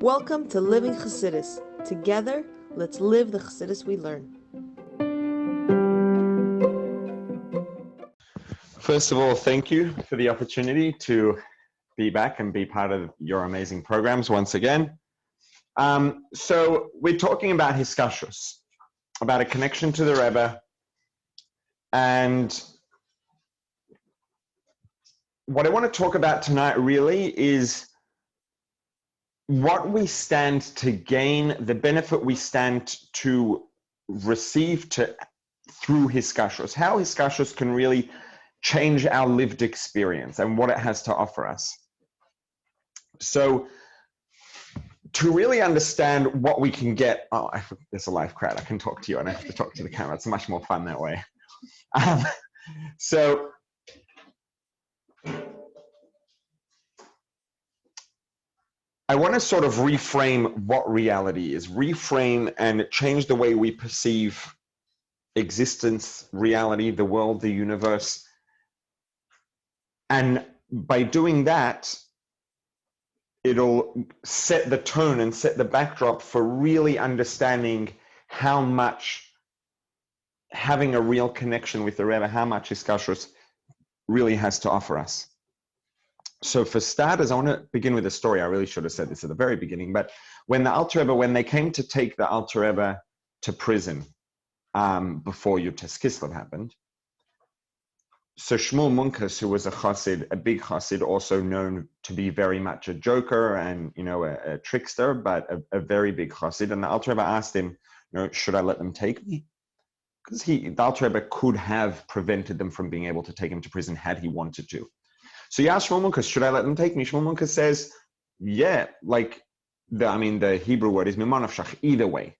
Welcome to Living Chassidus. Together, let's live the Chassidus we learn. First of all, thank you for the opportunity to be back and be part of your amazing programs once again. So we're talking about hiskashrus, about a connection to the Rebbe, and what I want to talk about tonight really is what we stand to gain, the benefit we stand to receive through hiskashrus, how hiskashrus can really change our lived experience and what it has to offer us. So to really understand what we can get, there's a live crowd, I can talk to you, I don't have to talk to the camera, it's much more fun that way. So I want to sort of reframe what reality is, reframe and change the way we perceive existence, reality, the world, the universe. And by doing that, it'll set the tone and set the backdrop for really understanding how much having a real connection with the Rebbe, how much hiskashrus really has to offer us. So for starters, I want to begin with a story. I really should have said this at the very beginning, but when they came to take the Alter Rebbe to prison before Yud Tes Kislev happened, so Shmuel Munkus, who was a chassid, a big chassid, also known to be very much a joker and a trickster, but a very big chassid, and the Alter Rebbe asked him, should I let them take me? Because the Alter Rebbe could have prevented them from being able to take him to prison had he wanted to. So he asked Shmuel Munkus, should I let them take me? Shmuel Munkus says, yeah, the Hebrew word is mimon nafshach, either way.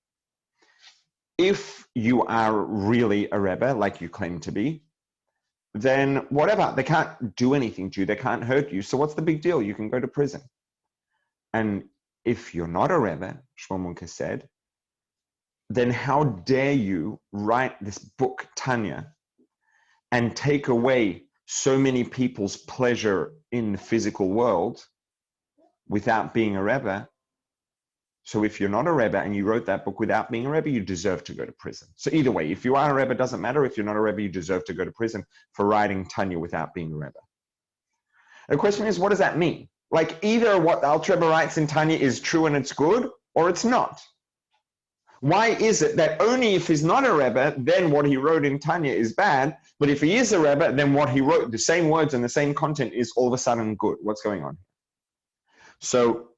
If you are really a Rebbe, like you claim to be, then whatever, they can't do anything to you, they can't hurt you, so what's the big deal? You can go to prison. And if you're not a Rebbe, Shmuel Munkus said, then how dare you write this book, Tanya, and take away so many people's pleasure in the physical world without being a Rebbe? So if you're not a Rebbe and you wrote that book without being a Rebbe, you deserve to go to prison. So either way, if you are a Rebbe, it doesn't matter. If you're not a Rebbe, you deserve to go to prison for writing Tanya without being a Rebbe. The question is, what does that mean? Like, either what the Alter Rebbe writes in Tanya is true and it's good, or it's not. Why is it that only if he's not a Rebbe, then what he wrote in Tanya is bad, but if he is a Rebbe, then what he wrote, the same words and the same content, is all of a sudden good? What's going on? So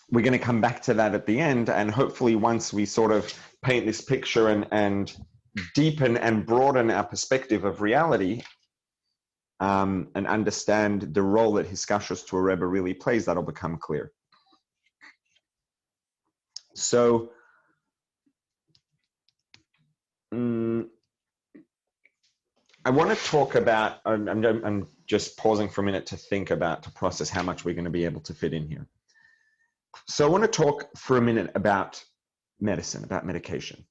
we're going to come back to that at the end, and hopefully once we sort of paint this picture and deepen and broaden our perspective of reality, and understand the role that hiskashrus to a Rebbe really plays, that'll become clear. So I want to talk about, I'm just pausing for a minute to process how much we're going to be able to fit in here. So I want to talk for a minute about medicine, about medication,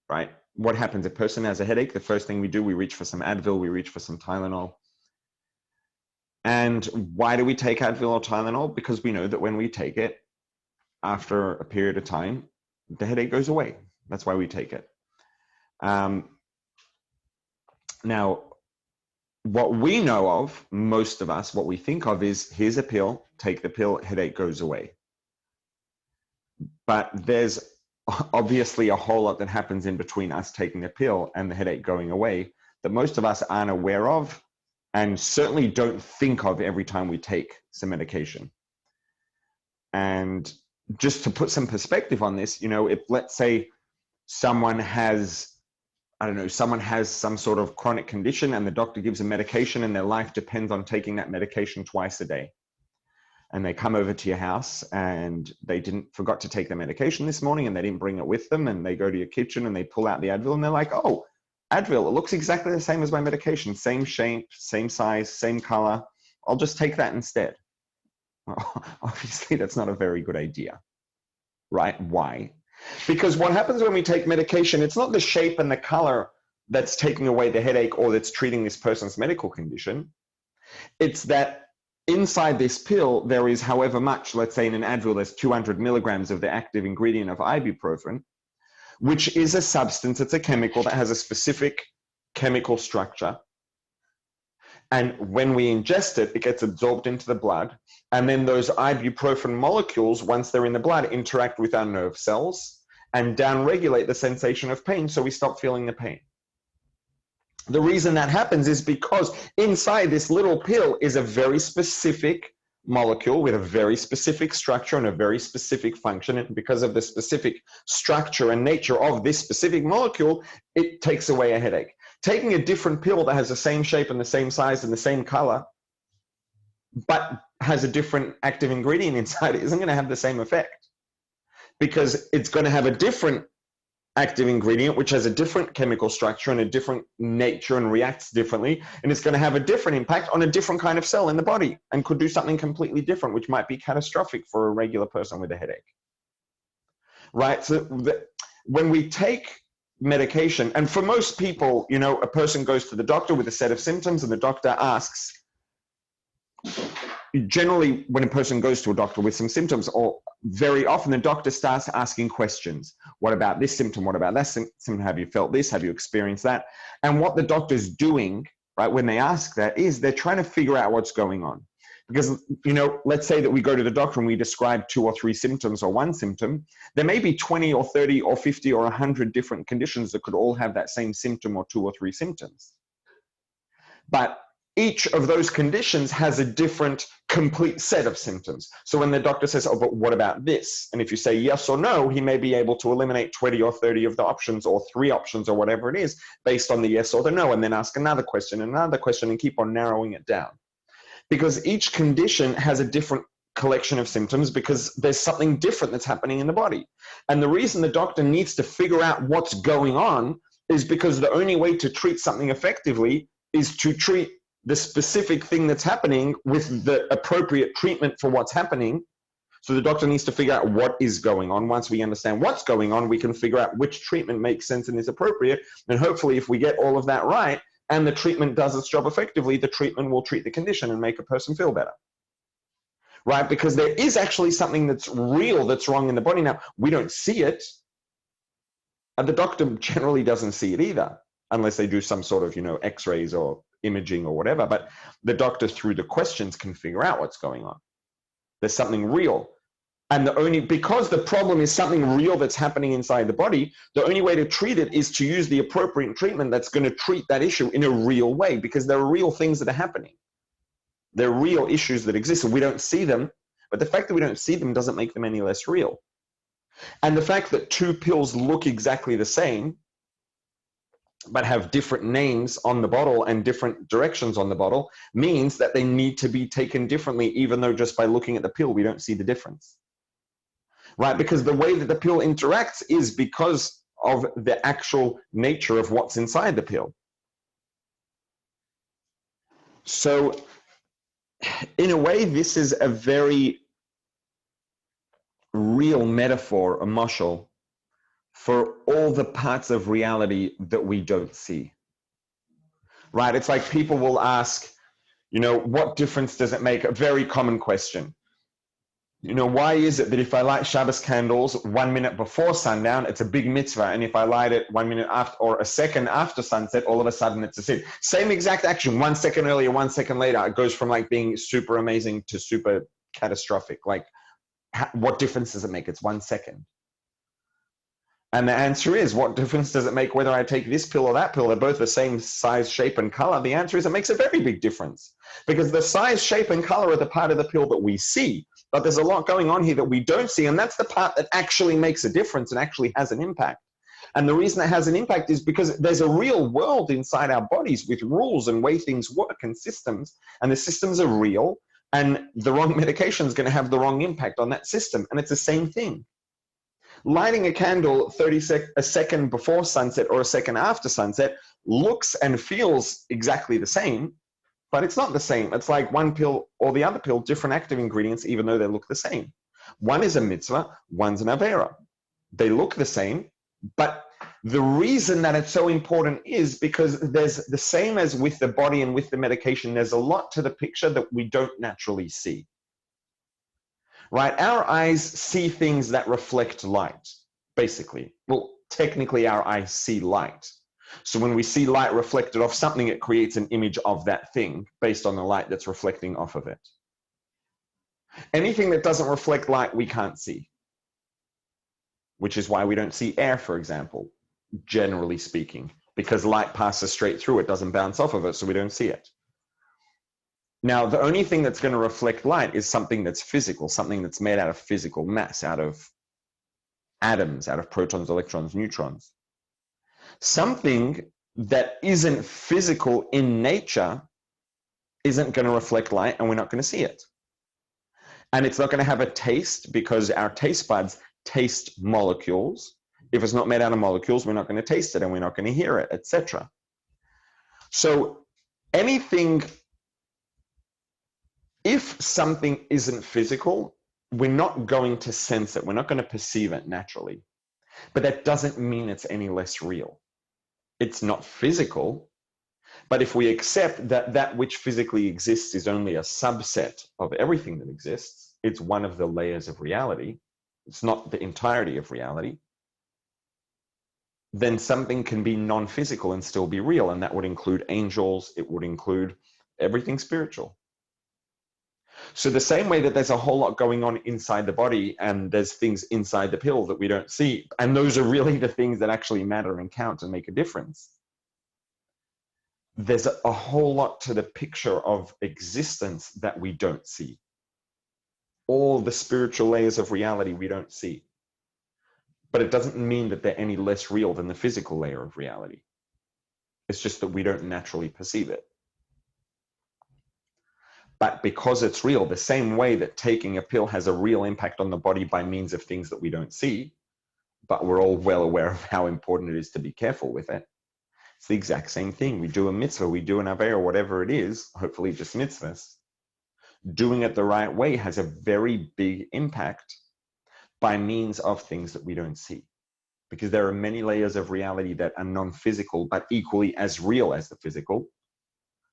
right? What happens? A person has a headache, the first thing we do, we reach for some Advil, we reach for some Tylenol. And why do we take Advil or Tylenol? Because we know that when we take it, after a period of time, the headache goes away. That's why we take it. Now, what we know of, most of us, what we think of is, here's a pill, take the pill, headache goes away. But there's obviously a whole lot that happens in between us taking the pill and the headache going away that most of us aren't aware of and certainly don't think of every time we take some medication. And just to put some perspective on this, if let's say someone has some sort of chronic condition and the doctor gives them medication and their life depends on taking that medication twice a day. And they come over to your house and they forgot to take their medication this morning and they didn't bring it with them, and they go to your kitchen and they pull out the Advil and they're like, oh, Advil, it looks exactly the same as my medication, same shape, same size, same color. I'll just take that instead. Well, obviously that's not a very good idea, right? Why? Because what happens when we take medication, it's not the shape and the color that's taking away the headache or that's treating this person's medical condition. It's that inside this pill, there is however much, let's say in an Advil, there's 200 milligrams of the active ingredient of ibuprofen, which is a substance, it's a chemical that has a specific chemical structure. And when we ingest it, it gets absorbed into the blood. And then those ibuprofen molecules, once they're in the blood, interact with our nerve cells and downregulate the sensation of pain, so we stop feeling the pain. The reason that happens is because inside this little pill is a very specific molecule with a very specific structure and a very specific function. And because of the specific structure and nature of this specific molecule, it takes away a headache. Taking a different pill that has the same shape and the same size and the same color, but has a different active ingredient inside it, isn't going to have the same effect, because it's going to have a different active ingredient which has a different chemical structure and a different nature and reacts differently, and it's going to have a different impact on a different kind of cell in the body and could do something completely different, which might be catastrophic for a regular person with a headache. Right? So when we take medication, and for most people, you know, a person goes to the doctor with a set of symptoms and the doctor asks, generally when a person goes to a doctor with some symptoms, or very often the doctor starts asking questions. What about this symptom? What about that symptom? Have you felt this? Have you experienced that? And what the doctor's doing, right, when they ask that, is they're trying to figure out what's going on. Because, you know, let's say that we go to the doctor and we describe 2 or 3 symptoms or 1 symptom. There may be 20 or 30 or 50 or 100 different conditions that could all have that same symptom or 2 or 3 symptoms. But each of those conditions has a different complete set of symptoms. So when the doctor says, oh, but what about this? And if you say yes or no, he may be able to eliminate 20 or 30 of the options or 3 options or whatever it is based on the yes or the no, and then ask another question and keep on narrowing it down. Because each condition has a different collection of symptoms because there's something different that's happening in the body. And the reason the doctor needs to figure out what's going on is because the only way to treat something effectively is to treat the specific thing that's happening with the appropriate treatment for what's happening. So the doctor needs to figure out what is going on. Once we understand what's going on, we can figure out which treatment makes sense and is appropriate. And hopefully if we get all of that right and the treatment does its job effectively, the treatment will treat the condition and make a person feel better. Right? Because there is actually something that's real that's wrong in the body. Now, we don't see it. And the doctor generally doesn't see it either, unless they do some sort of, you know, x-rays or imaging or whatever, but the doctor through the questions can figure out what's going on. There's something real. And because the problem is something real that's happening inside the body, the only way to treat it is to use the appropriate treatment that's going to treat that issue in a real way, because there are real things that are happening. There are real issues that exist and we don't see them, but the fact that we don't see them doesn't make them any less real. And the fact that 2 pills look exactly the same but have different names on the bottle and different directions on the bottle means that they need to be taken differently, even though just by looking at the pill, we don't see the difference. Right? Because the way that the pill interacts is because of the actual nature of what's inside the pill. So in a way, this is a very real metaphor, a mashal, for all the parts of reality that we don't see. Right? It's like people will ask, you know, what difference does it make? A very common question. You know, why is it that if I light Shabbos candles 1 minute before sundown, it's a big mitzvah, and if I light it 1 minute after or a second after sunset, all of a sudden it's a sin? Same exact action, 1 second earlier, 1 second later. It goes from like being super amazing to super catastrophic. Like, what difference does it make? It's 1 second. And the answer is, what difference does it make whether I take this pill or that pill? They're both the same size, shape, and color. The answer is it makes a very big difference, because the size, shape, and color are the part of the pill that we see. But there's a lot going on here that we don't see, and that's the part that actually makes a difference and actually has an impact. And the reason it has an impact is because there's a real world inside our bodies with rules and way things work and systems, and the systems are real, and the wrong medication is going to have the wrong impact on that system. And it's the same thing. Lighting a candle a second before sunset or a second after sunset looks and feels exactly the same, but it's not the same. It's like one pill or the other pill, different active ingredients, even though they look the same. One is a mitzvah, one's an avera. They look the same, but The reason that it's so important is because there's the same as with the body and with the medication, there's a lot to the picture that we don't naturally see. Right? Our eyes see things that reflect light, basically. Well, technically our eyes see light. So when we see light reflected off something, it creates an image of that thing based on the light that's reflecting off of it. Anything that doesn't reflect light, we can't see, which is why we don't see air, for example, generally speaking, because light passes straight through it, doesn't bounce off of it, so we don't see it. Now, the only thing that's going to reflect light is something that's physical, something that's made out of physical mass, out of atoms, out of protons, electrons, neutrons. Something that isn't physical in nature isn't going to reflect light, and we're not going to see it. And it's not going to have a taste because our taste buds taste molecules. If it's not made out of molecules, we're not going to taste it and we're not going to hear it, etc. So anything, if something isn't physical, we're not going to sense it. We're not going to perceive it naturally. But that doesn't mean it's any less real. It's not physical. But if we accept that that which physically exists is only a subset of everything that exists, it's one of the layers of reality, it's not the entirety of reality, then something can be non-physical and still be real. And that would include angels, it would include everything spiritual. So the same way that there's a whole lot going on inside the body and there's things inside the pill that we don't see, and those are really the things that actually matter and count and make a difference. There's a whole lot to the picture of existence that we don't see. All the spiritual layers of reality we don't see. But it doesn't mean that they're any less real than the physical layer of reality. It's just that we don't naturally perceive it. But because it's real, the same way that taking a pill has a real impact on the body by means of things that we don't see, but we're all well aware of how important it is to be careful with it. It's the exact same thing. We do a mitzvah, we do an avera, whatever it is, hopefully just mitzvahs. Doing it the right way has a very big impact by means of things that we don't see. Because there are many layers of reality that are non-physical, but equally as real as the physical,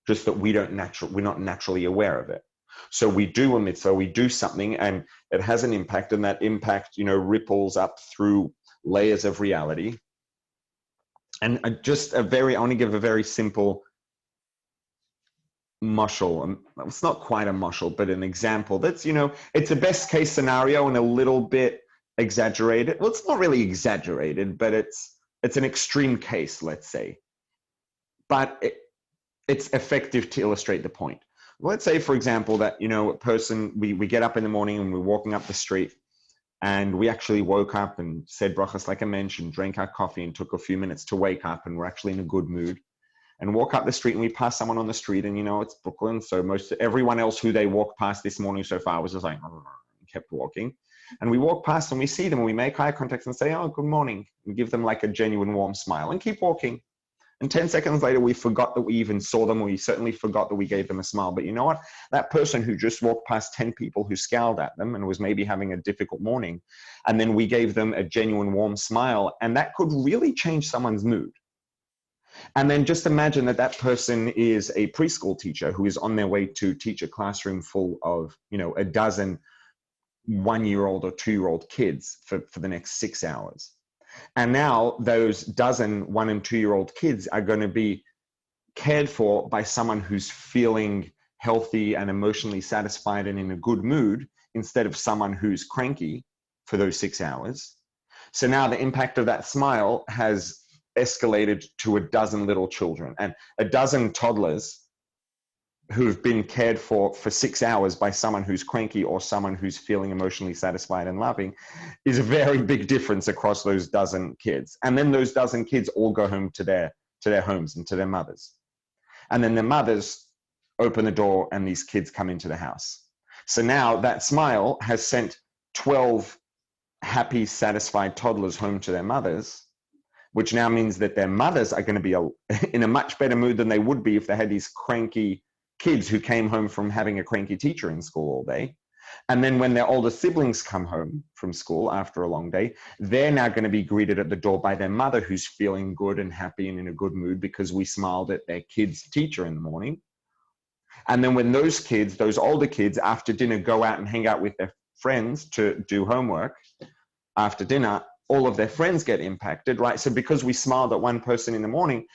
just that we're not naturally aware of it. So we do a mitzvah, we do something, and it has an impact, and that impact, ripples up through layers of reality. And I want to give a very simple mashal. It's not quite a mashal, but an example that's, it's a best case scenario and a little bit exaggerated. Well, it's not really exaggerated, but it's an extreme case, let's say. But it's effective to illustrate the point. Let's say, for example, that, a person, we get up in the morning and we're walking up the street, and we actually woke up and said brachas like I mentioned, drank our coffee and took a few minutes to wake up, and we're actually in a good mood, and walk up the street, and we pass someone on the street, and it's Brooklyn, so everyone else who they walked past this morning so far was just like, kept walking. And we walk past and we see them and we make eye contact and say, oh, good morning, and give them like a genuine warm smile and keep walking. And 10 seconds later, we forgot that we even saw them. We certainly forgot that we gave them a smile. But you know what? That person who just walked past 10 people who scowled at them and was maybe having a difficult morning, and then we gave them a genuine warm smile, and that could really change someone's mood. And then just imagine that that person is a preschool teacher who is on their way to teach a classroom full of, a dozen 1-year-old or 2-year-old kids for the next 6 hours. And now those dozen 1- and 2-year-old kids are going to be cared for by someone who's feeling healthy and emotionally satisfied and in a good mood, instead of someone who's cranky for those 6 hours. So now the impact of that smile has escalated to a dozen little children, and a dozen toddlers who've been cared for 6 hours by someone who's cranky or someone who's feeling emotionally satisfied and loving is a very big difference across those dozen kids. And then those dozen kids all go home to their homes and to their mothers. And then their mothers open the door and these kids come into the house. So now that smile has sent 12 happy, satisfied toddlers home to their mothers, which now means that their mothers are going to be in a much better mood than they would be if they had these cranky kids who came home from having a cranky teacher in school all day. And then when their older siblings come home from school after a long day, they're now going to be greeted at the door by their mother, who's feeling good and happy and in a good mood because we smiled at their kid's teacher in the morning. And then when those kids, those older kids, after dinner go out and hang out with their friends to do homework after dinner, all of their friends get impacted, right? So because we smiled at one person in the morning,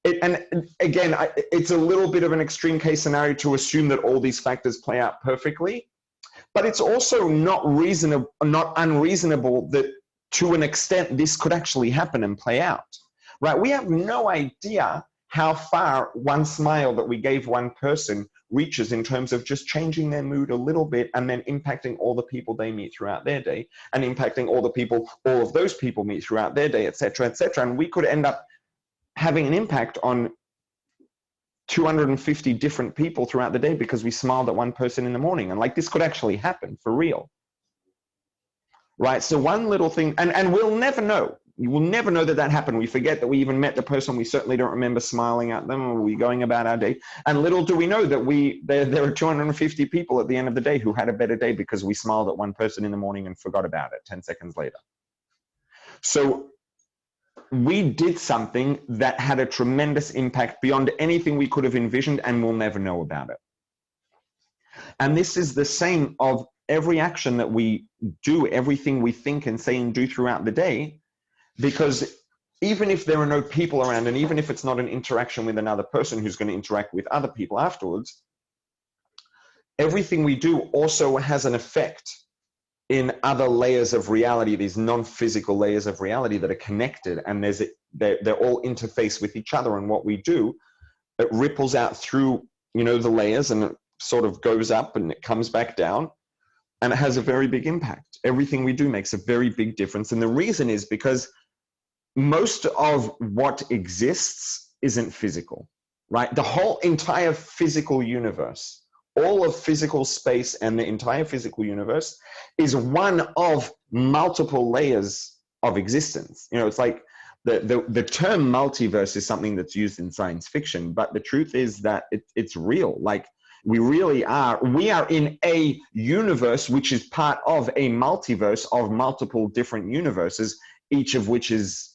and again, it's a little bit of an extreme case scenario to assume that all these factors play out perfectly, but it's also not unreasonable that to an extent this could actually happen and play out, right? We have no idea how far one smile that we gave one person reaches in terms of just changing their mood a little bit and then impacting all the people they meet throughout their day and impacting all the people, all of those people meet throughout their day, et cetera, et cetera. And we could end up having an impact on 250 different people throughout the day because we smiled at one person in the morning. And like, this could actually happen for real, right? So one little thing, and we'll never know. You will never know that happened. We forget that we even met the person. We certainly don't remember smiling at them, or we going about our day. And little do we know that there are 250 people at the end of the day who had a better day because we smiled at one person in the morning and forgot about it 10 seconds later. So we did something that had a tremendous impact beyond anything we could have envisioned, and we'll never know about it. And this is the same of every action that we do, everything we think and say and do throughout the day. Because even if there are no people around, and even if it's not an interaction with another person who's going to interact with other people afterwards, everything we do also has an effect in other layers of reality, these non-physical layers of reality that are connected, and they're all interface with each other. And what we do, it ripples out through, the layers, and it sort of goes up and it comes back down, and it has a very big impact. Everything we do makes a very big difference. And the reason is because most of what exists isn't physical, right? The whole entire physical universe, all of physical space and the entire physical universe is one of multiple layers of existence. It's like the term multiverse is something that's used in science fiction, but the truth is that it's real. Like, we are in a universe which is part of a multiverse of multiple different universes, each of which is,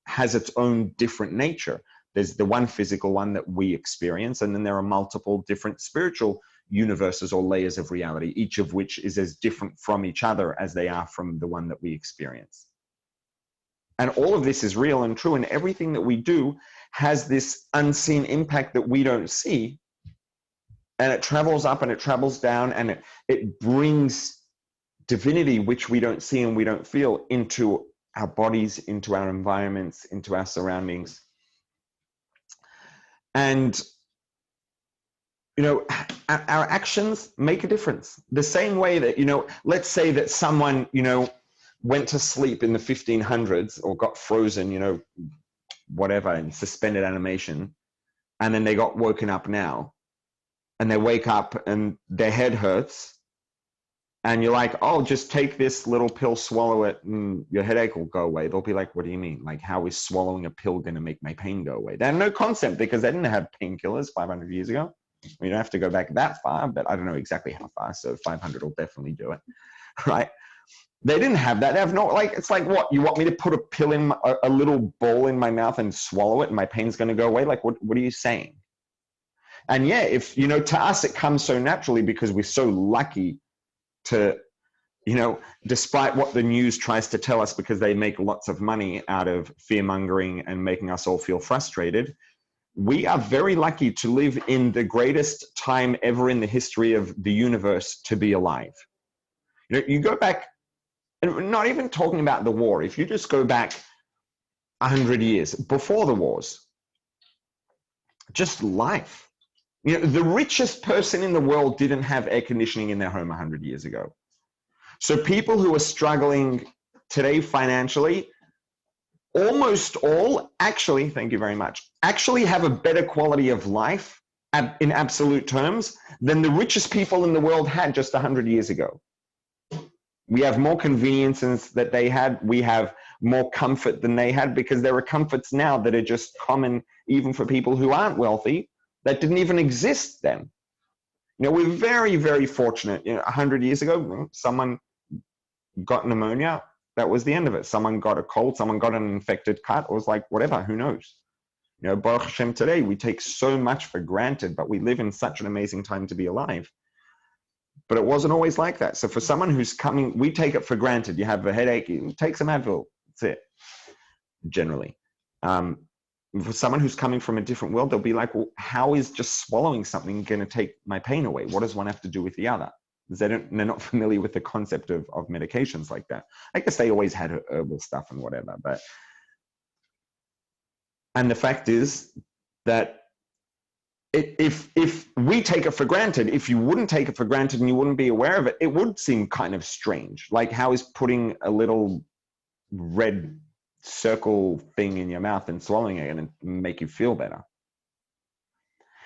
has its own different nature. There's the one physical one that we experience, and then there are multiple different spiritual universes or layers of reality, each of which is as different from each other as they are from the one that we experience. And all of this is real and true, and everything that we do has this unseen impact that we don't see, and it travels up and it travels down, and it brings divinity, which we don't see and we don't feel, into our bodies, into our environments, into our surroundings. And, our actions make a difference. The same way that, let's say that someone, went to sleep in the 1500s or got frozen, whatever, in suspended animation, and then they got woken up now, and they wake up and their head hurts. And you're like, oh, just take this little pill, swallow it, and your headache will go away. They'll be like, what do you mean? Like, how is swallowing a pill going to make my pain go away? They have no concept, because they didn't have painkillers 500 years ago. You don't have to go back that far, but I don't know exactly how far. So 500 will definitely do it, right? They didn't have that. They have no, it's like, what? You want me to put a pill in, a little ball in my mouth and swallow it and my pain's going to go away? Like, what are you saying? And yeah, if, to us, it comes so naturally because we're so lucky to, despite what the news tries to tell us, because they make lots of money out of fear-mongering and making us all feel frustrated, we are very lucky to live in the greatest time ever in the history of the universe to be alive. You go back, and we're not even talking about the war. If you just go back 100 years before the wars, just life. The richest person in the world didn't have air conditioning in their home 100 years ago. So people who are struggling today financially, almost all, actually, thank you very much, actually have a better quality of life in absolute terms than the richest people in the world had just 100 years ago. We have more conveniences that they had. We have more comfort than they had, because there are comforts now that are just common even for people who aren't wealthy, that didn't even exist then. We're very, very fortunate. 100 years ago, someone got pneumonia. That was the end of it. Someone got a cold, someone got an infected cut. It was like, whatever, who knows? Baruch Hashem, today we take so much for granted, but we live in such an amazing time to be alive. But it wasn't always like that. So for someone who's coming, we take it for granted. You have a headache, you take some Advil. That's it, generally. For someone who's coming from a different world, they'll be like, well, how is just swallowing something going to take my pain away? What does one have to do with the other? Because they're not familiar with the concept of medications like that. I guess they always had herbal stuff and whatever. And the fact is that if we take it for granted, if you wouldn't take it for granted and you wouldn't be aware of it, it would seem kind of strange. Like, how is putting a little red circle thing in your mouth and swallowing it and make you feel better?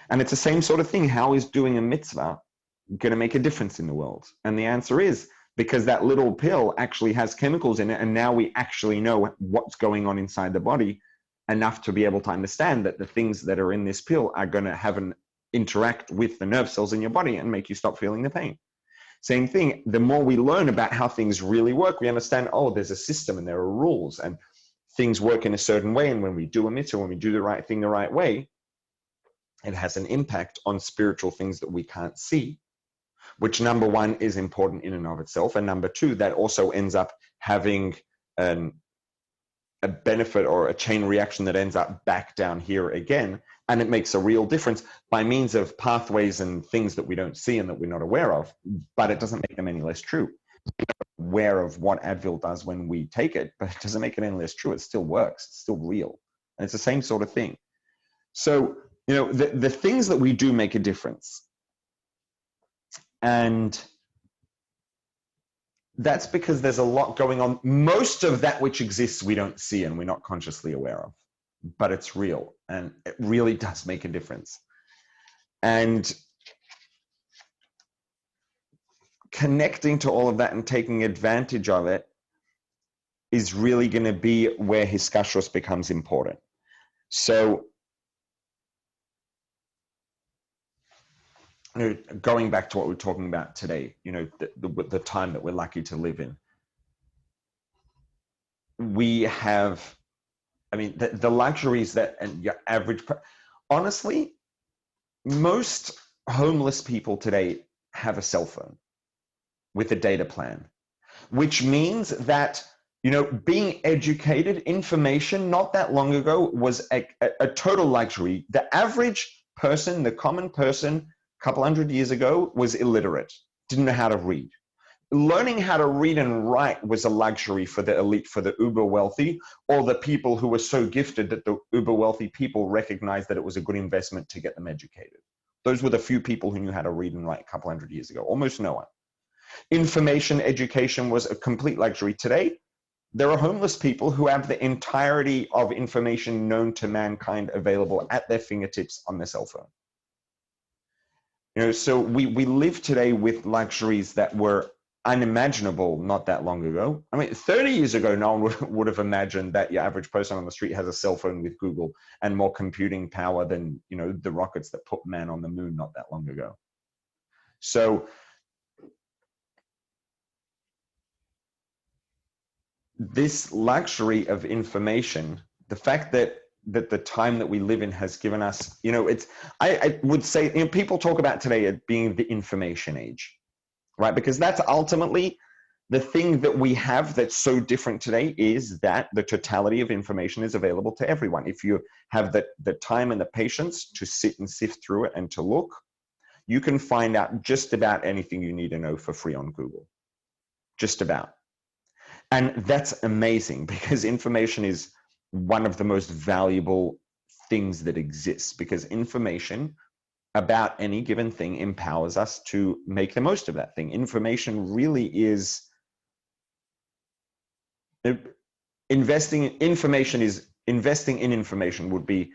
And it's the same sort of thing. How is doing a mitzvah going to make a difference in the world? And the answer is because that little pill actually has chemicals in it, and now we actually know what's going on inside the body enough to be able to understand that the things that are in this pill are going to have an interact with the nerve cells in your body and make you stop feeling the pain. Same thing, the more we learn about how things really work, we understand, oh, there's a system and there are rules and things work in a certain way. And when we do a mitzvah, when we do the right thing the right way, it has an impact on spiritual things that we can't see, which number one is important in and of itself. And number two, that also ends up having a benefit or a chain reaction that ends up back down here again. And it makes a real difference by means of pathways and things that we don't see and that we're not aware of, but it doesn't make them any less true. We're aware of what Advil does when we take it, but it doesn't make it any less true. It still works. It's still real. And it's the same sort of thing. So, the things that we do make a difference. And that's because there's a lot going on. Most of that which exists we don't see and we're not consciously aware of, but it's real and it really does make a difference. And connecting to all of that and taking advantage of it is really going to be where hiskashrus becomes important. So going back to what we're talking about today, the time that we're lucky to live in, we have, the luxuries that and your average, honestly, most homeless people today have a cell phone with a data plan, which means that, being educated, information not that long ago was a total luxury. The average person, the common person, couple hundred years ago was illiterate, didn't know how to read. Learning how to read and write was a luxury for the elite, for the uber wealthy, or the people who were so gifted that the uber wealthy people recognized that it was a good investment to get them educated. Those were the few people who knew how to read and write a couple hundred years ago, almost no one. Information education was a complete luxury. Today, there are homeless people who have the entirety of information known to mankind available at their fingertips on their cell phone. So we live today with luxuries that were unimaginable not that long ago. 30 years ago, no one would have imagined that your average person on the street has a cell phone with Google and more computing power than, the rockets that put man on the moon not that long ago. So this luxury of information, the fact that the time that we live in has given us, I would say, people talk about today it being the information age, right? Because that's ultimately the thing that we have that's so different today, is that the totality of information is available to everyone. If you have the time and the patience to sit and sift through it and to look, you can find out just about anything you need to know for free on Google, just about. And that's amazing, because information is one of the most valuable things that exists, because information about any given thing empowers us to make the most of that thing. Information really is investing in information would be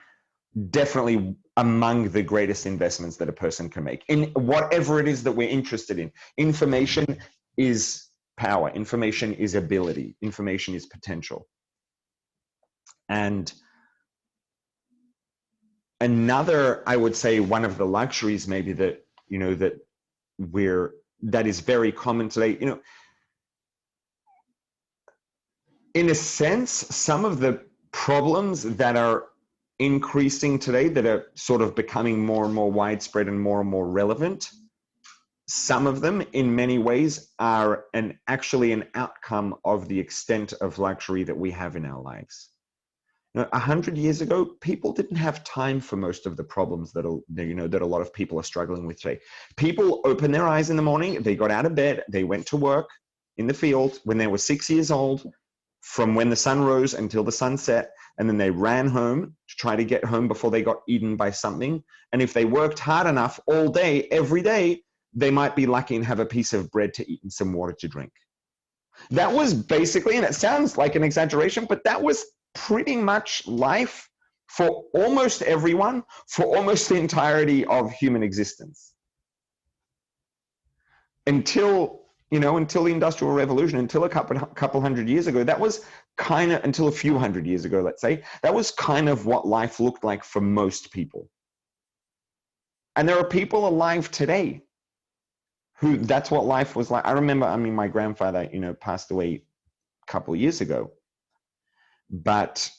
definitely among the greatest investments that a person can make in whatever it is that we're interested in. Information is power. Information is ability. Information is potential. And another, I would say, one of the luxuries maybe that, that that is very common today. In a sense, some of the problems that are increasing today, that are sort of becoming more and more widespread and more relevant, some of them in many ways are actually an outcome of the extent of luxury that we have in our lives. 100 years ago, people didn't have time for most of the problems that a lot of people are struggling with today. People opened their eyes in the morning, they got out of bed, they went to work in the field when they were 6 years old, from when the sun rose until the sun set, and then they ran home to try to get home before they got eaten by something. And if they worked hard enough all day, every day, they might be lucky and have a piece of bread to eat and some water to drink. That was basically, and it sounds like an exaggeration, but that was pretty much life for almost everyone, for almost the entirety of human existence. Until the Industrial Revolution, until a couple hundred years ago, that was kind of, until a few hundred years ago, let's say, that was kind of what life looked like for most people. And there are people alive today who that's what life was like. I remember, my grandfather, passed away a couple of years ago. But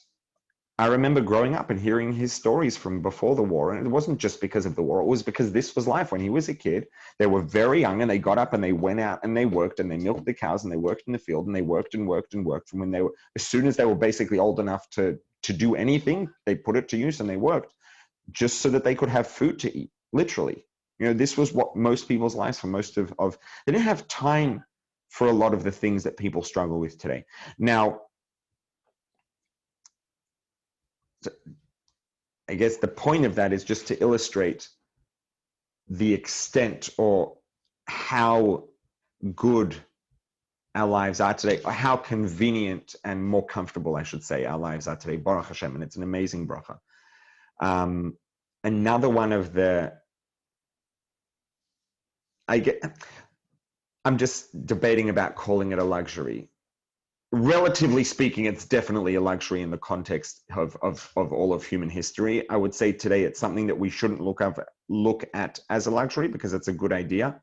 I remember growing up and hearing his stories from before the war. And it wasn't just because of the war. It was because this was life. When he was a kid, they were very young and they got up and they went out and they worked and they milked the cows and they worked in the field and they worked and worked and worked from when they were, as soon as they were basically old enough to do anything, they put it to use and they worked just so that they could have food to eat, literally. This was what most people's lives for most of they didn't have time for a lot of the things that people struggle with today. Now, I guess the point of that is just to illustrate the extent or how good our lives are today, or how convenient and more comfortable, I should say, our lives are today. Baruch Hashem, and it's an amazing bracha. Another one of I'm just debating about calling it a luxury. Relatively speaking, it's definitely a luxury in the context of all of human history. I would say today it's something that we shouldn't look at as a luxury because it's a good idea.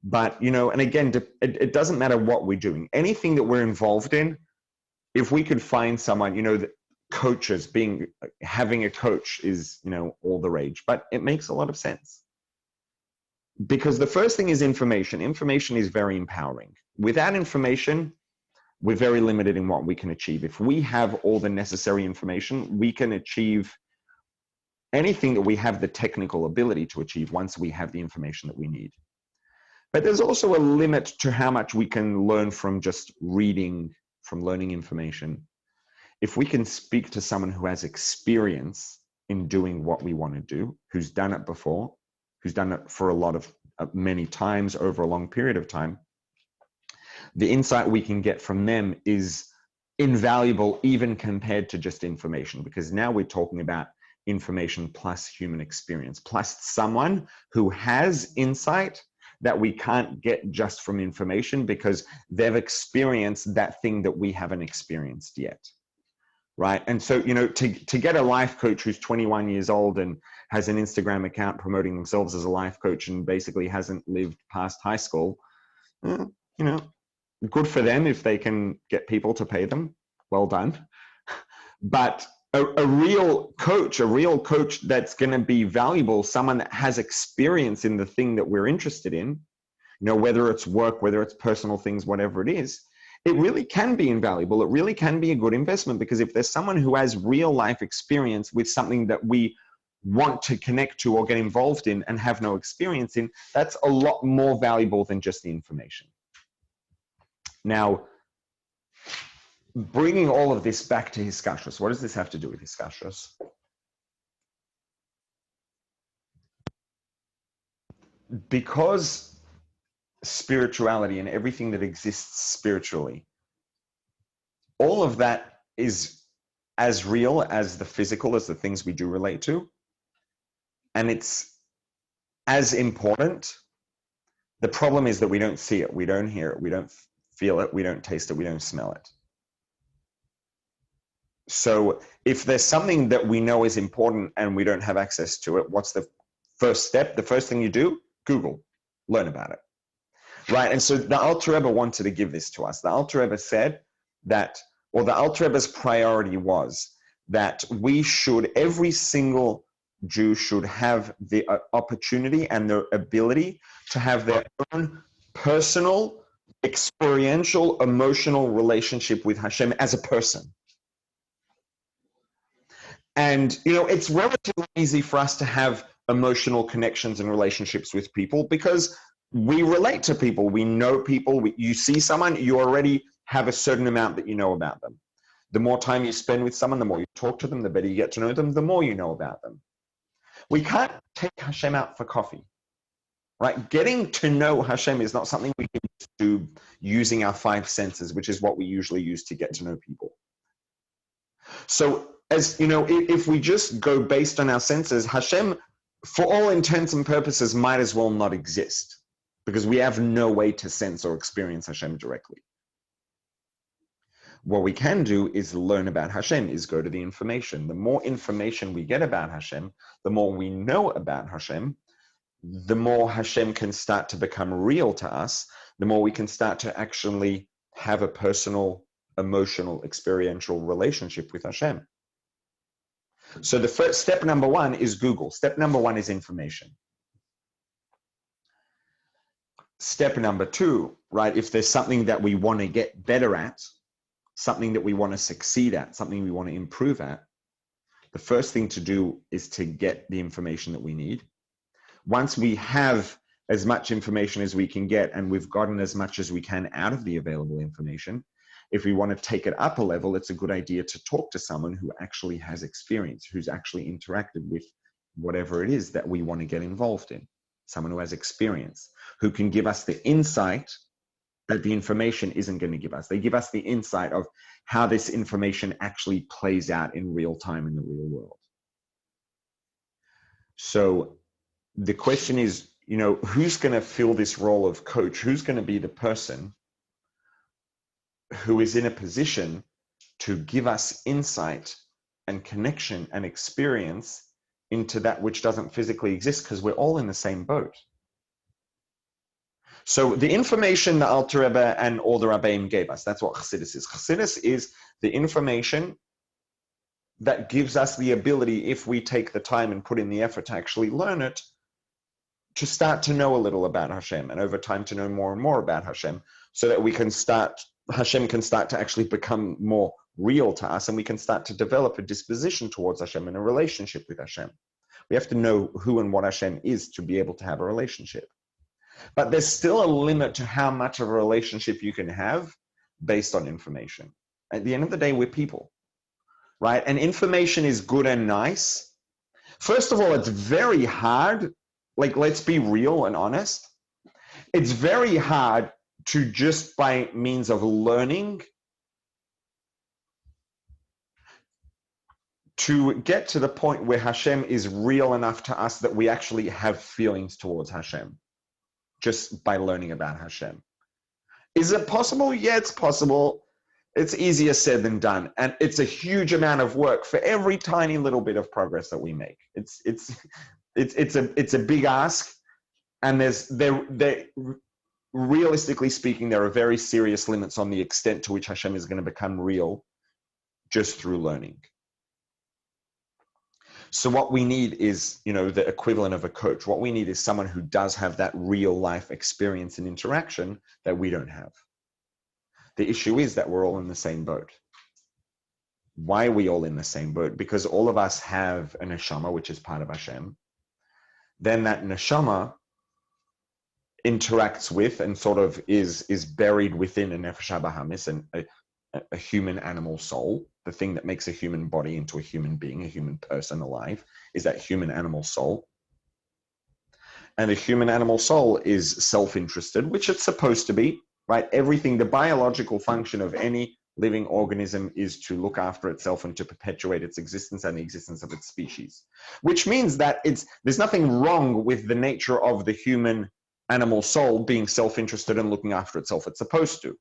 But, and again, it doesn't matter what we're doing. Anything that we're involved in, if we could find someone, that coaches, having a coach is, all the rage. But it makes a lot of sense. Because the first thing is information. Information is very empowering. Without information, we're very limited in what we can achieve. If we have all the necessary information, we can achieve anything that we have the technical ability to achieve once we have the information that we need. But there's also a limit to how much we can learn from just reading, from learning information. If we can speak to someone who has experience in doing what we want to do, who's done it before, who's done it for many times over a long period of time, the insight we can get from them is invaluable even compared to just information, because now we're talking about information plus human experience, plus someone who has insight that we can't get just from information because they've experienced that thing that we haven't experienced yet, right? And so, to get a life coach who's 21 years old and has an Instagram account promoting themselves as a life coach and basically hasn't lived past high school, good for them if they can get people to pay them. Well done. But a real coach that's going to be valuable, someone that has experience in the thing that we're interested in, whether it's work, whether it's personal things, whatever it is, it really can be invaluable. It really can be a good investment, because if there's someone who has real life experience with something that we want to connect to or get involved in and have no experience in, that's a lot more valuable than just the information. Now, bringing all of this back to hiskashrus, what does this have to do with hiskashrus? Because spirituality and everything that exists spiritually, all of that is as real as the physical, as the things we do relate to. And it's as important. The problem is that we don't see it, we don't hear it, we don't feel it, we don't taste it, we don't smell it. So if there's something that we know is important and we don't have access to it, what's the first step? The first thing you do, Google. learn about it. Right, and so the Alter Rebbe wanted to give this to us. The Alter Rebbe said that, or the Alter Rebbe's priority was that every single Jew should have the opportunity and the ability to have their own personal, experiential, emotional relationship with Hashem as a person. And, it's relatively easy for us to have emotional connections and relationships with people because we relate to people. We know people. You see someone, you already have a certain amount that you know about them. The more time you spend with someone, the more you talk to them, the better you get to know them, the more you know about them. We can't take Hashem out for coffee, right? Getting to know Hashem is not something we can do using our 5 senses, which is what we usually use to get to know people. So, as you know, if we just go based on our senses, Hashem, for all intents and purposes, might as well not exist because we have no way to sense or experience Hashem directly. What we can do is learn about Hashem, is go to the information. The more information we get about Hashem, the more we know about Hashem, the more Hashem can start to become real to us, the more we can start to actually have a personal, emotional, experiential relationship with Hashem. So the first step number 1 is Google. Step number 1 is information. Step number 2, right? If there's something that we want to get better at, something that we want to succeed at, something we want to improve at, the first thing to do is to get the information that we need. Once we have as much information as we can get and we've gotten as much as we can out of the available information, if we want to take it up a level, it's a good idea to talk to someone who actually has experience, who's actually interacted with whatever it is that we want to get involved in. Someone who has experience, who can give us the insight that the information isn't going to give us. They give us the insight of how this information actually plays out in real time in the real world. So the question is, who's going to fill this role of coach? Who's going to be the person who is in a position to give us insight and connection and experience into that which doesn't physically exist, because we're all in the same boat. So the information that Alter Rebbe and all the Rabbeim gave us, that's what Chassidus is. Chassidus is the information that gives us the ability, if we take the time and put in the effort to actually learn it, to start to know a little about Hashem, and over time to know more and more about Hashem, so that Hashem can start to actually become more real to us, and we can start to develop a disposition towards Hashem and a relationship with Hashem. We have to know who and what Hashem is to be able to have a relationship. But there's still a limit to how much of a relationship you can have based on information. At the end of the day, we're people, right? And information is good and nice. First of all, it's very hard. Like, let's be real and honest. It's very hard to just by means of learning to get to the point where Hashem is real enough to us that we actually have feelings towards Hashem, just by learning about Hashem. Is it possible? Yeah, it's possible. It's easier said than done. And it's a huge amount of work for every tiny little bit of progress that we make. It's a big ask. And realistically speaking, there are very serious limits on the extent to which Hashem is going to become real just through learning. So what we need is, the equivalent of a coach. What we need is someone who does have that real life experience and interaction that we don't have. The issue is that we're all in the same boat. Why are we all in the same boat? Because all of us have a neshama, which is part of Hashem. Then that neshama interacts with and sort of is buried within a nefesh habahamis, and a human animal soul. The thing that makes a human body into a human being, a human person alive, is that human animal soul. And a human animal soul is self-interested, which it's supposed to be, right? Everything, the biological function of any living organism is to look after itself and to perpetuate its existence and the existence of its species, which means that there's nothing wrong with the nature of the human animal soul being self-interested and looking after itself. It's supposed to.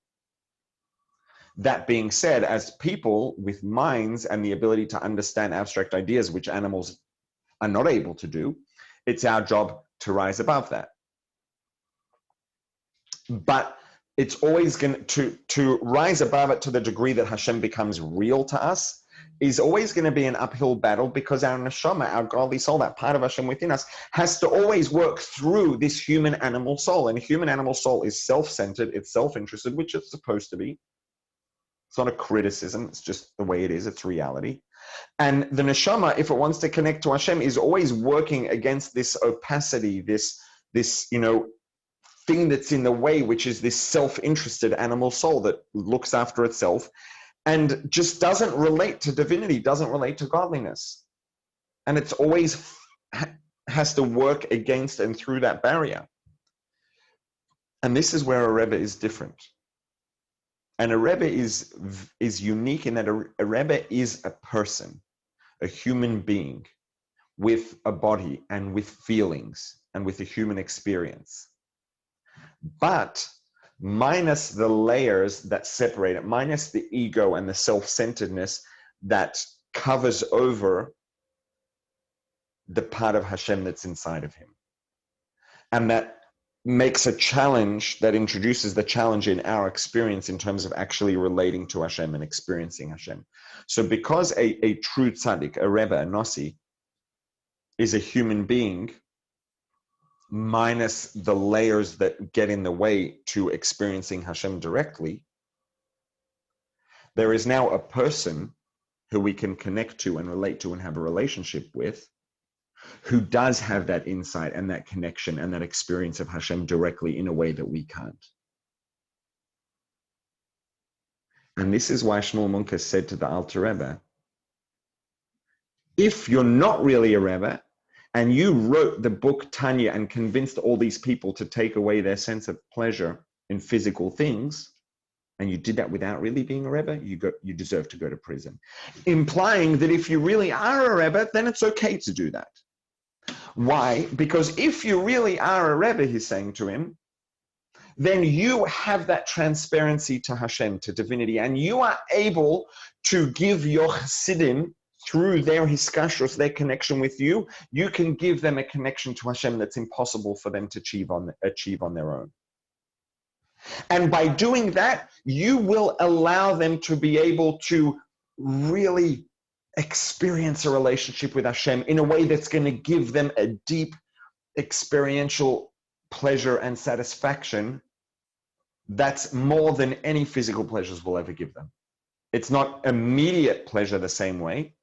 That being said, as people with minds and the ability to understand abstract ideas, which animals are not able to do, it's our job to rise above that. but it's always going to rise above it to the degree that Hashem becomes real to us is always going to be an uphill battle, because our neshama, our godly soul, that part of Hashem within us, has to always work through this human animal soul. And a human animal soul is self-centered, it's self-interested, which it's supposed to be. It's not a criticism, it's just the way it is, it's reality. And the neshama, if it wants to connect to Hashem, is always working against this opacity, this thing that's in the way, which is this self-interested animal soul that looks after itself and just doesn't relate to divinity, doesn't relate to godliness. And it's always has to work against and through that barrier. And this is where a Rebbe is different. And a Rebbe is unique in that a Rebbe is a person, a human being with a body and with feelings and with a human experience. But minus the layers that separate it, minus the ego and the self-centeredness that covers over the part of Hashem that's inside of him. And that makes a challenge, that introduces the challenge in our experience in terms of actually relating to Hashem and experiencing Hashem. So because a true tzaddik, a Rebbe, a Nossi, is a human being, minus the layers that get in the way to experiencing Hashem directly, there is now a person who we can connect to and relate to and have a relationship with, who does have that insight and that connection and that experience of Hashem directly in a way that we can't. And this is why Shmuel Munker said to the Alter Rebbe, if you're not really a Rebbe, and you wrote the book Tanya and convinced all these people to take away their sense of pleasure in physical things, and you did that without really being a Rebbe, you deserve to go to prison. Implying that if you really are a Rebbe, then it's okay to do that. Why? Because if you really are a Rebbe, he's saying to him, then you have that transparency to Hashem, to divinity, and you are able to give your Chassidim, through their hiskashrus, their connection with you, you can give them a connection to Hashem that's impossible for them to achieve on their own. And by doing that, you will allow them to be able to really experience a relationship with Hashem in a way that's going to give them a deep experiential pleasure and satisfaction that's more than any physical pleasures will ever give them. It's not immediate pleasure the same way,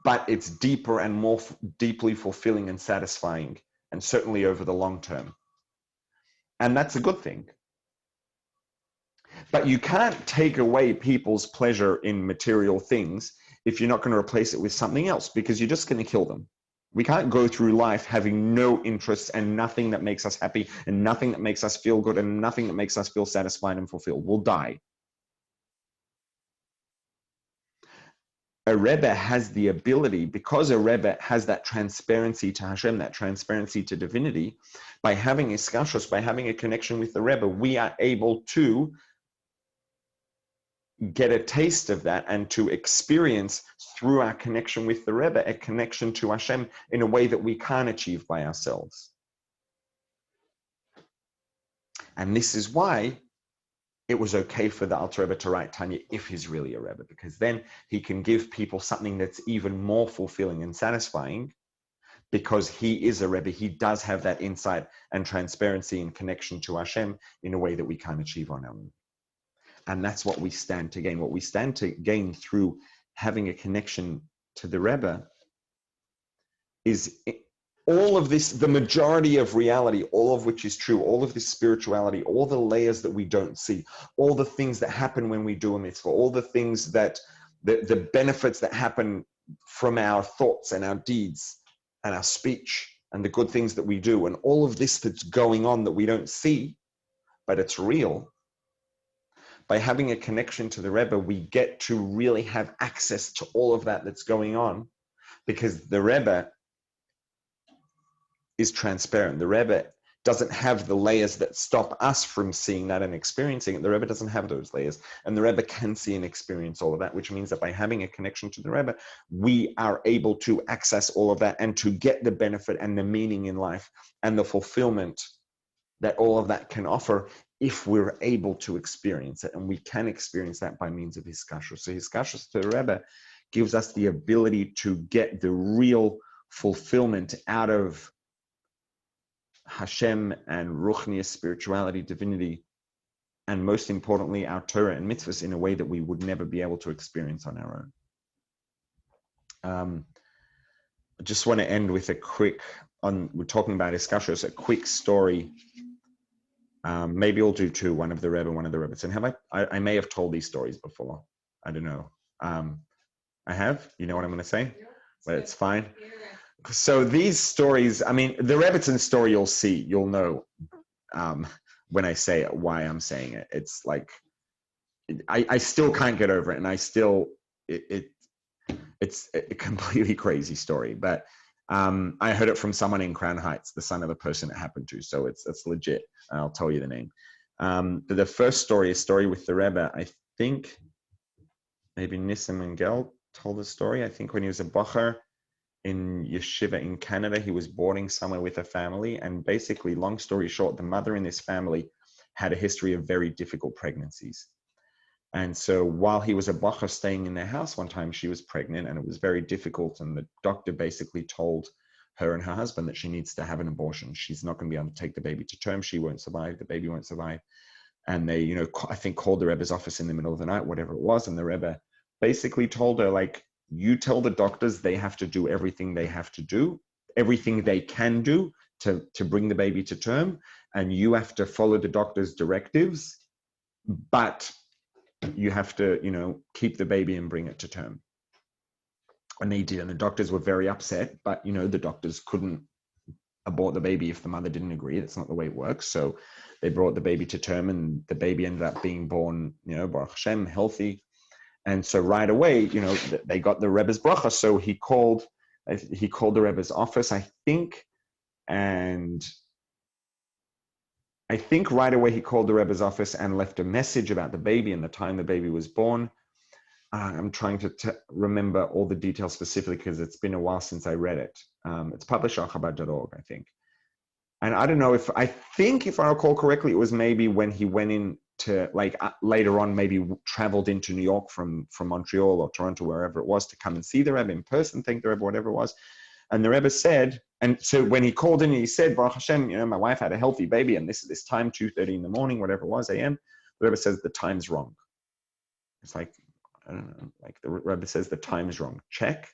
but it's deeper and more deeply fulfilling and satisfying, and certainly over the long term. And that's a good thing. But you can't take away people's pleasure in material things if you're not going to replace it with something else, because you're just going to kill them. We can't go through life having no interests and nothing that makes us happy and nothing that makes us feel good and nothing that makes us feel satisfied and fulfilled. We'll die. A Rebbe has the ability, because a Rebbe has that transparency to Hashem, that transparency to divinity, by having hiskashrus, by having a connection with the Rebbe, we are able to get a taste of that and to experience through our connection with the Rebbe, a connection to Hashem in a way that we can't achieve by ourselves. And this is why it was okay for the Alter Rebbe to write Tanya if he's really a Rebbe, because then he can give people something that's even more fulfilling and satisfying, because he is a Rebbe. He does have that insight and transparency and connection to Hashem in a way that we can't achieve on our own. And that's what we stand to gain. What we stand to gain through having a connection to the Rebbe is all of this, the majority of reality, all of which is true, all of this spirituality, all the layers that we don't see, all the things that happen when we do a mitzvah, all the things that, the benefits that happen from our thoughts and our deeds and our speech and the good things that we do, and all of this that's going on that we don't see, but it's real. By having a connection to the Rebbe, we get to really have access to all of that that's going on, because the Rebbe is transparent. The Rebbe doesn't have the layers that stop us from seeing that and experiencing it. The Rebbe doesn't have those layers. And the Rebbe can see and experience all of that, which means that by having a connection to the Rebbe, we are able to access all of that and to get the benefit and the meaning in life and the fulfillment that all of that can offer if we're able to experience it. And we can experience that by means of hiskashrus. So hiskashrus to the Rebbe gives us the ability to get the real fulfillment out of Hashem and Ruchniya, spirituality, divinity, and most importantly, our Torah and mitzvahs in a way that we would never be able to experience on our own. I just want to end with a quick, we're talking about hiskashrus, a quick story. Maybe I'll do two, one of the Rebbe, one of the Rebbe's. And I may have told these stories before. I don't know. I have? You know what I'm going to say? But it's fine. So these stories, I mean, the Rebbetzin story you'll know when I say it, why I'm saying it. It's like, I still can't get over it. And I still, it's a completely crazy story. But I heard it from someone in Crown Heights, the son of the person it happened to. So it's legit. I'll tell you the name. But the first story, a story with the Rebbe, I think maybe Nissim and Gel told the story. I think when he was a bocher in yeshiva in Canada, he was boarding somewhere with a family. And basically, long story short, the mother in this family had a history of very difficult pregnancies. And so while he was a bocher staying in their house one time, she was pregnant and it was very difficult. And the doctor basically told her and her husband that she needs to have an abortion. She's not going to be able to take the baby to term. She won't survive. The baby won't survive. And they, I think called the Rebbe's office in the middle of the night, whatever it was. And the Rebbe basically told her, like, you tell the doctors they have to do everything they have to do, everything they can do to bring the baby to term. And you have to follow the doctor's directives, but you have to, keep the baby and bring it to term. And they did. And the doctors were very upset, but, the doctors couldn't abort the baby if the mother didn't agree. That's not the way it works. So they brought the baby to term and the baby ended up being born, Baruch Hashem, healthy. And so right away, they got the Rebbe's bracha. So he called the Rebbe's office, I think. And I think right away he called the Rebbe's office and left a message about the baby and the time the baby was born. I'm trying to remember all the details specifically because it's been a while since I read it. It's published on Chabad.org, I think. And I don't know if I recall correctly, it was maybe when he went in to later on, maybe traveled into New York from Montreal or Toronto, wherever it was, to come and see the Rebbe in person, thank the Rebbe, whatever it was. And the Rebbe said, and so when he called in, he said, Baruch Hashem, my wife had a healthy baby, and this time, 2:30 in the morning, whatever it was, a.m. The Rebbe says the time's wrong. It's like, I don't know, like the Rebbe says the time's wrong. Check,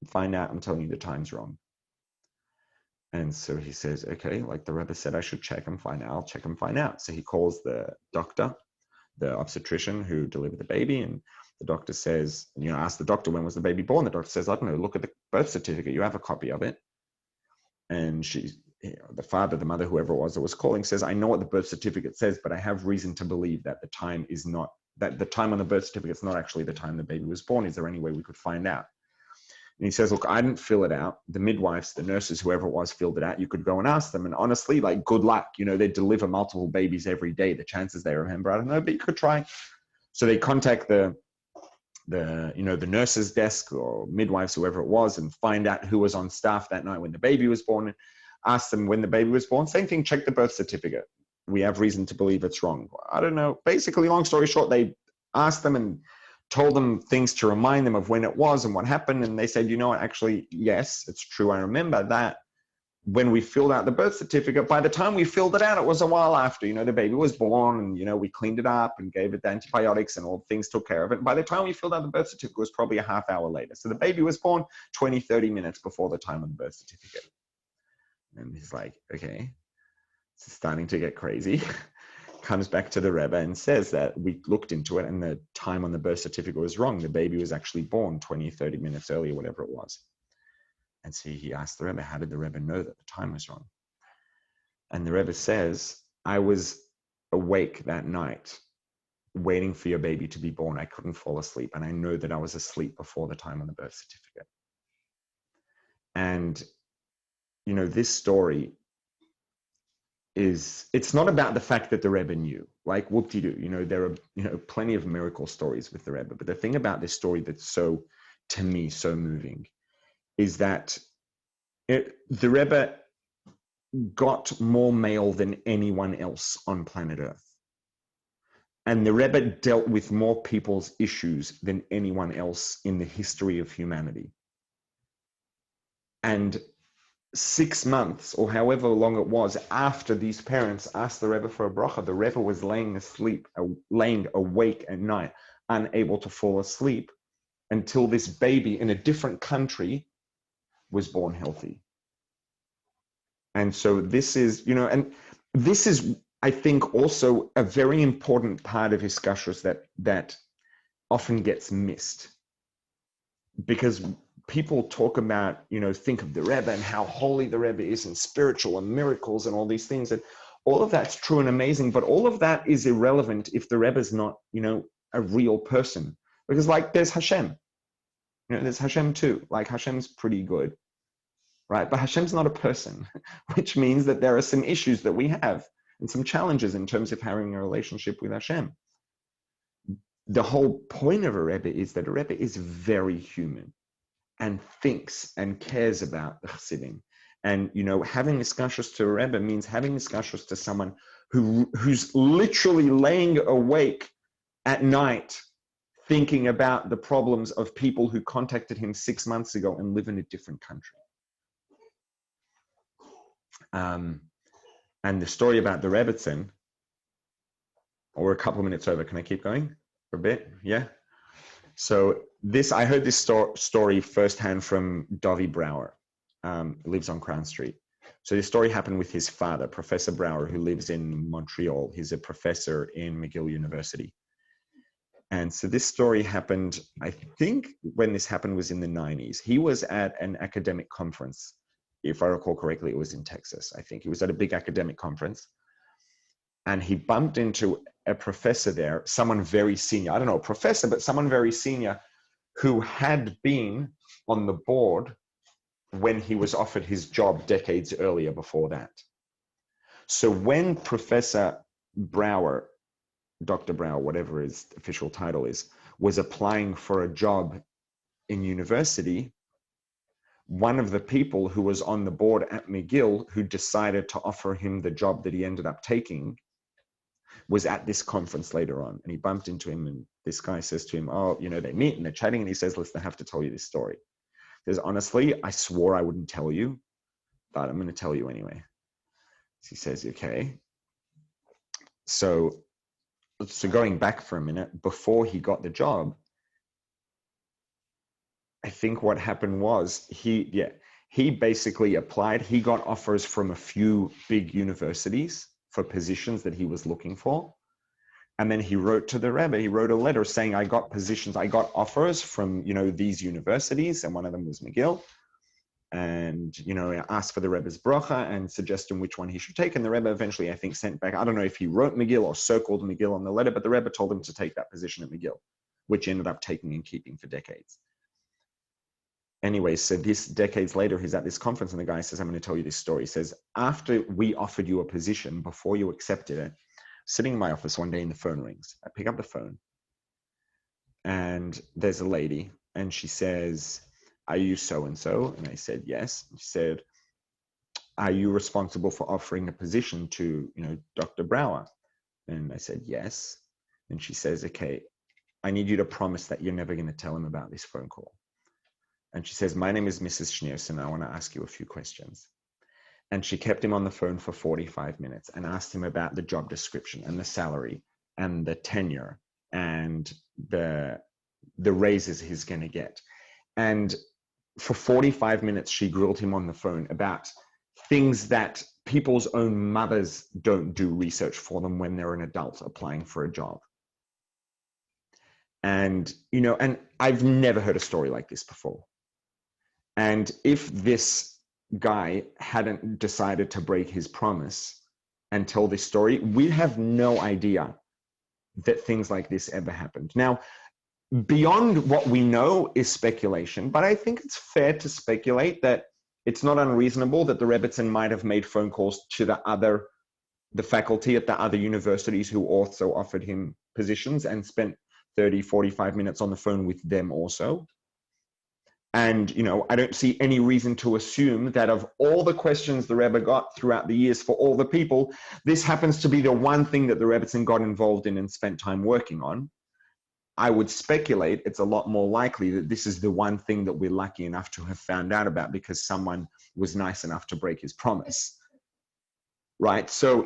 find out, I'm telling you the time's wrong. And so he says, okay, like the Rebbe said, I should check and find out. I'll check and find out. So he calls the doctor, the obstetrician who delivered the baby. And the doctor says, ask the doctor, when was the baby born? The doctor says, I don't know, look at the birth certificate. You have a copy of it. And the father, the mother, whoever it was that was calling says, I know what the birth certificate says, but I have reason to believe that the time on the birth certificate is not actually the time the baby was born. Is there any way we could find out? And he says, look, I didn't fill it out. The midwives, the nurses, whoever it was, filled it out. You could go and ask them. And honestly, like, good luck. They deliver multiple babies every day. The chances they remember, I don't know, but you could try. So they contact the nurse's desk or midwives, whoever it was, and find out who was on staff that night when the baby was born. And ask them when the baby was born. Same thing, check the birth certificate. We have reason to believe it's wrong. I don't know. Basically, long story short, they asked them and told them things to remind them of when it was and what happened. And they said, actually, yes, it's true. I remember that when we filled out the birth certificate, by the time we filled it out, it was a while after, the baby was born and, we cleaned it up and gave it the antibiotics and all things took care of it. And by the time we filled out the birth certificate, it was probably a half hour later. So the baby was born 20, 30 minutes before the time of the birth certificate. And he's like, okay, it's starting to get crazy. Comes back to the Rebbe and says that we looked into it and the time on the birth certificate was wrong. The baby was actually born 20, 30 minutes earlier, whatever it was. And so he asked the Rebbe, how did the Rebbe know that the time was wrong? And the Rebbe says, I was awake that night waiting for your baby to be born. I couldn't fall asleep. And I know that I was asleep before the time on the birth certificate. And, this story it's not about the fact that the Rebbe knew, like whoop-de-doo, there are, plenty of miracle stories with the Rebbe. But the thing about this story that's to me, so moving is that the Rebbe got more mail than anyone else on planet Earth. And the Rebbe dealt with more people's issues than anyone else in the history of humanity. And 6 months, or however long it was, after these parents asked the Rebbe for a bracha, the Rebbe was laying awake at night, unable to fall asleep, until this baby in a different country was born healthy. And so this is, and this is, I think, also a very important part of hiskashrus that often gets missed. Because people talk about, think of the Rebbe and how holy the Rebbe is and spiritual and miracles and all these things. And all of that's true and amazing, but all of that is irrelevant if the Rebbe is not, a real person. Because there's Hashem, there's Hashem too. Hashem's pretty good, right? But Hashem's not a person, which means that there are some issues that we have and some challenges in terms of having a relationship with Hashem. The whole point of a Rebbe is that a Rebbe is very human and thinks and cares about the Chassidim. And, having hiskashrus to a Rebbe means having hiskashrus to someone who's literally laying awake at night thinking about the problems of people who contacted him 6 months ago and live in a different country. And the story about the Rebbetzin, or a couple of minutes over, can I keep going for a bit? Yeah. So I heard this story firsthand from Dovi Brower, lives on Crown Street. So this story happened with his father, Professor Brower, who lives in Montreal. He's a professor in McGill University. And so this story happened, I think when this happened was in the 90s. He was at an academic conference. If I recall correctly, it was in Texas, I think. He was at a big academic conference. And he bumped into a professor there, someone very senior. I don't know, a professor, but someone very senior who had been on the board when he was offered his job decades earlier before that. So when Professor Brower, Dr. Brower, whatever his official title is, was applying for a job in university, one of the people who was on the board at McGill who decided to offer him the job that he ended up taking was at this conference later on. And he bumped into him, and this guy says to him, they meet and they're chatting, and he says, listen, I have to tell you this story. He says, honestly, I swore I wouldn't tell you, but I'm going to tell you anyway. So he says, okay. So going back for a minute, before he got the job, I think what happened was he basically applied. He got offers from a few big universities for positions that he was looking for. And then he wrote to the Rebbe, he wrote a letter saying, I got offers from, these universities, and one of them was McGill. And, I asked for the Rebbe's bracha and suggested which one he should take. And the Rebbe eventually, I think, sent back, I don't know if he wrote McGill or circled McGill on the letter, but the Rebbe told him to take that position at McGill, which he ended up taking and keeping for decades. Anyway, so this decades later, he's at this conference and the guy says, I'm going to tell you this story. He says, after we offered you a position, before you accepted it, sitting in my office one day and the phone rings. I pick up the phone and there's a lady and she says, are you so-and-so? And I said, yes. She said, are you responsible for offering a position to, Dr. Brower? And I said, yes. And she says, okay, I need you to promise that you're never going to tell him about this phone call. And she says, my name is Mrs. Schneerson. I want to ask you a few questions. And she kept him on the phone for 45 minutes and asked him about the job description and the salary and the tenure and the raises he's going to get. And for 45 minutes, she grilled him on the phone about things that people's own mothers don't do research for them when they're an adult applying for a job. And, and I've never heard a story like this before. And if this guy hadn't decided to break his promise and tell this story, we'd have no idea that things like this ever happened. Now, beyond what we know is speculation, but I think it's fair to speculate that it's not unreasonable that the Rebbetzin might have made phone calls to the faculty at the other universities who also offered him positions and spent 30, 45 minutes on the phone with them also. And, I don't see any reason to assume that of all the questions the Rebbe got throughout the years for all the people, this happens to be the one thing that the Rebbetzin got involved in and spent time working on. I would speculate it's a lot more likely that this is the one thing that we're lucky enough to have found out about because someone was nice enough to break his promise, right? So,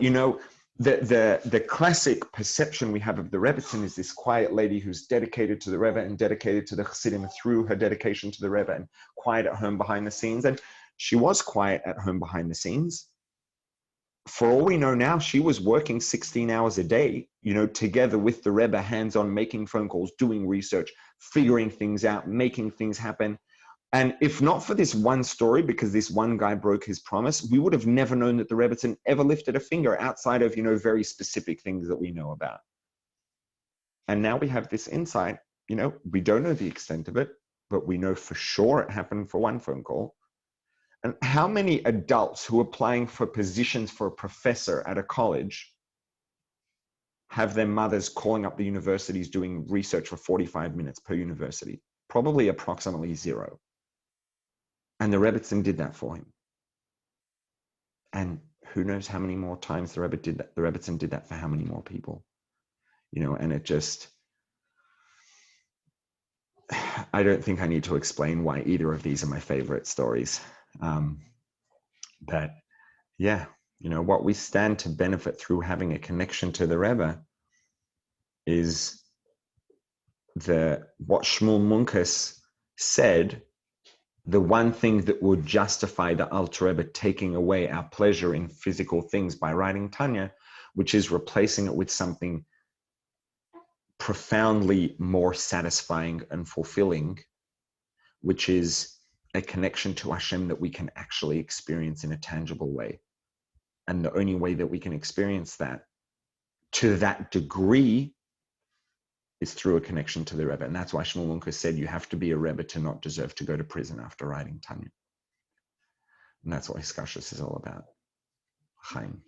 the classic perception we have of the Rebbetzin is this quiet lady who's dedicated to the Rebbe and dedicated to the Chassidim through her dedication to the Rebbe and quiet at home behind the scenes. And she was quiet at home behind the scenes. For all we know now, she was working 16 hours a day, together with the Rebbe, hands-on, making phone calls, doing research, figuring things out, making things happen. And if not for this one story, because this one guy broke his promise, we would have never known that the Rebbetzin ever lifted a finger outside of, very specific things that we know about. And now we have this insight, we don't know the extent of it, but we know for sure it happened for one phone call. And how many adults who are applying for positions for a professor at a college have their mothers calling up the universities doing research for 45 minutes per university? Probably approximately zero. And the Rebbetzin did that for him. And who knows how many more times the Rebbetzin did that for how many more people. And it just, I don't think I need to explain why either of these are my favorite stories. But yeah, what we stand to benefit through having a connection to the Rebbe is what Shmuel Munkus said, the one thing that would justify the Alter Rebbe taking away our pleasure in physical things by writing Tanya, which is replacing it with something profoundly more satisfying and fulfilling, which is a connection to Hashem that we can actually experience in a tangible way. And the only way that we can experience that to that degree is through a connection to the Rebbe. And that's why Shmuel Munkus said you have to be a Rebbe to not deserve to go to prison after writing Tanya. And that's what hiskashrus is all about. Chaim.